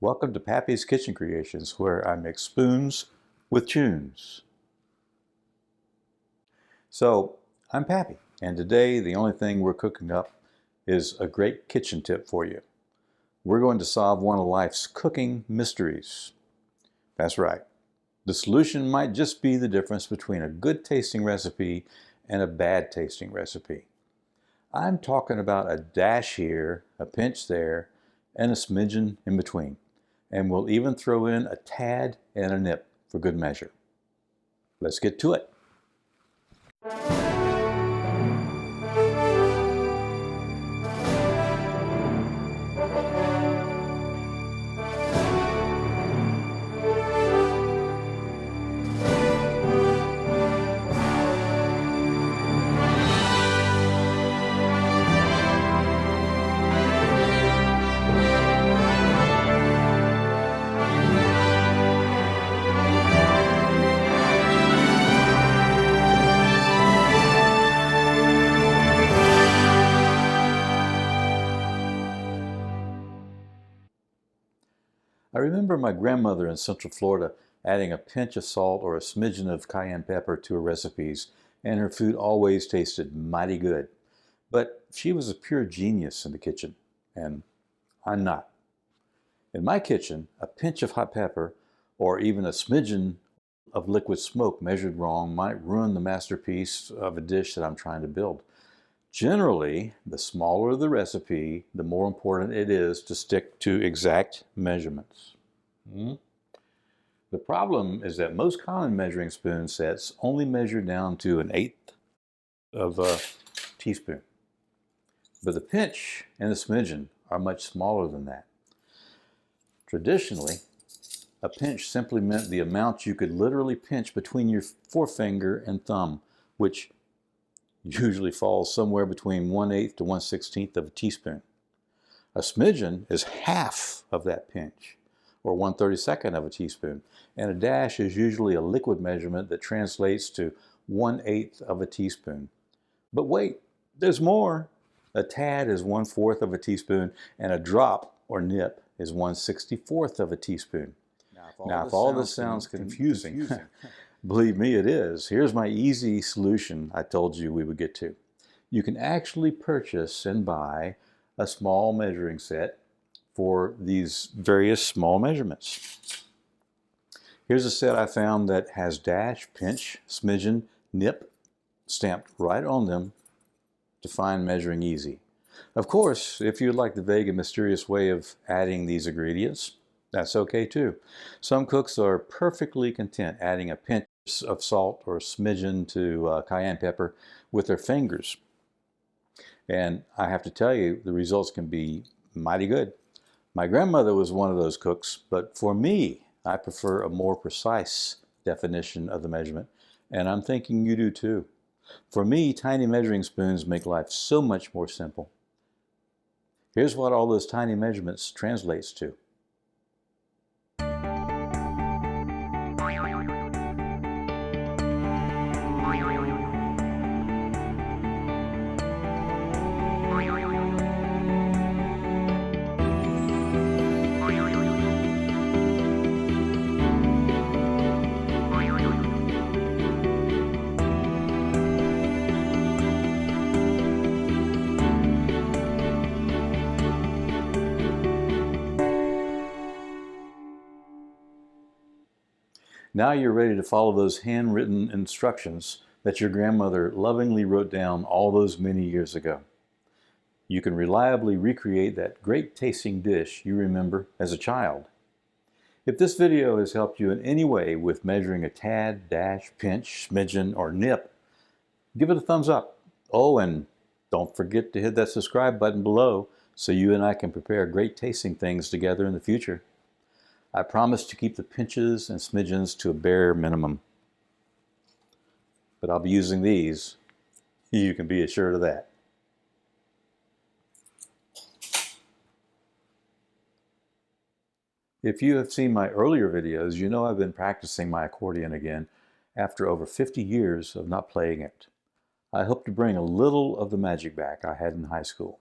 Welcome to Pappy's Kitchen Creations, where I mix spoons with tunes. So, I'm Pappy, and today the only thing we're cooking up is a great kitchen tip for you. We're going to solve one of life's cooking mysteries. That's right. The solution might just be the difference between a good tasting recipe and a bad tasting recipe. I'm talking about a dash here, a pinch there, and a smidgen in between. And we'll even throw in a tad and a nip for good measure. Let's get to it. I remember my grandmother in Central Florida adding a pinch of salt or a smidgen of cayenne pepper to her recipes, and her food always tasted mighty good. But she was a pure genius in the kitchen, and I'm not. In my kitchen, a pinch of hot pepper or even a smidgen of liquid smoke measured wrong might ruin the masterpiece of a dish that I'm trying to build. Generally, the smaller the recipe, the more important it is to stick to exact measurements. The problem is that most common measuring spoon sets only measure down to 1/8 of a teaspoon. But the pinch and the smidgen are much smaller than that. Traditionally, a pinch simply meant the amount you could literally pinch between your forefinger and thumb, which usually falls somewhere between 1/8 to 1/16 of a teaspoon. A smidgen is half of that pinch, or 1/32 of a teaspoon, and a dash is usually a liquid measurement that translates to 1/8 of a teaspoon. But wait, there's more. A tad is 1/4 of a teaspoon, and a drop, or nip, is 1/64 of a teaspoon. Now, if all this sounds confusing, believe me, it is. Here's my easy solution I told you we would get to. You can actually purchase and buy a small measuring set for these various small measurements. Here's a set I found that has dash, pinch, smidgen, nip stamped right on them to find measuring easy. Of course, if you'd like the vague and mysterious way of adding these ingredients, that's okay too. Some cooks are perfectly content adding a pinch of salt or a smidgen to cayenne pepper with their fingers. And I have to tell you, the results can be mighty good. My grandmother was one of those cooks, but for me, I prefer a more precise definition of the measurement, and I'm thinking you do too. For me, tiny measuring spoons make life so much more simple. Here's what all those tiny measurements translates to. Now you're ready to follow those handwritten instructions that your grandmother lovingly wrote down all those many years ago. You can reliably recreate that great tasting dish you remember as a child. If this video has helped you in any way with measuring a tad, dash, pinch, smidgen, or nip, give it a thumbs up. Oh, and don't forget to hit that subscribe button below so you and I can prepare great tasting things together in the future. I promise to keep the pinches and smidgens to a bare minimum. But I'll be using these. You can be assured of that. If you have seen my earlier videos, you know I've been practicing my accordion again after over 50 years of not playing it. I hope to bring a little of the magic back I had in high school.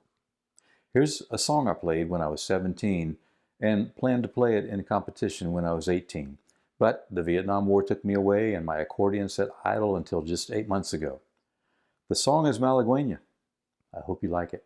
Here's a song I played when I was 17 and planned to play it in competition when I was 18. But the Vietnam War took me away and my accordion sat idle until just 8 months ago. The song is Malagueña. I hope you like it.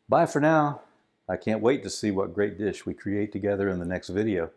Bye for now. I can't wait to see what great dish we create together in the next video.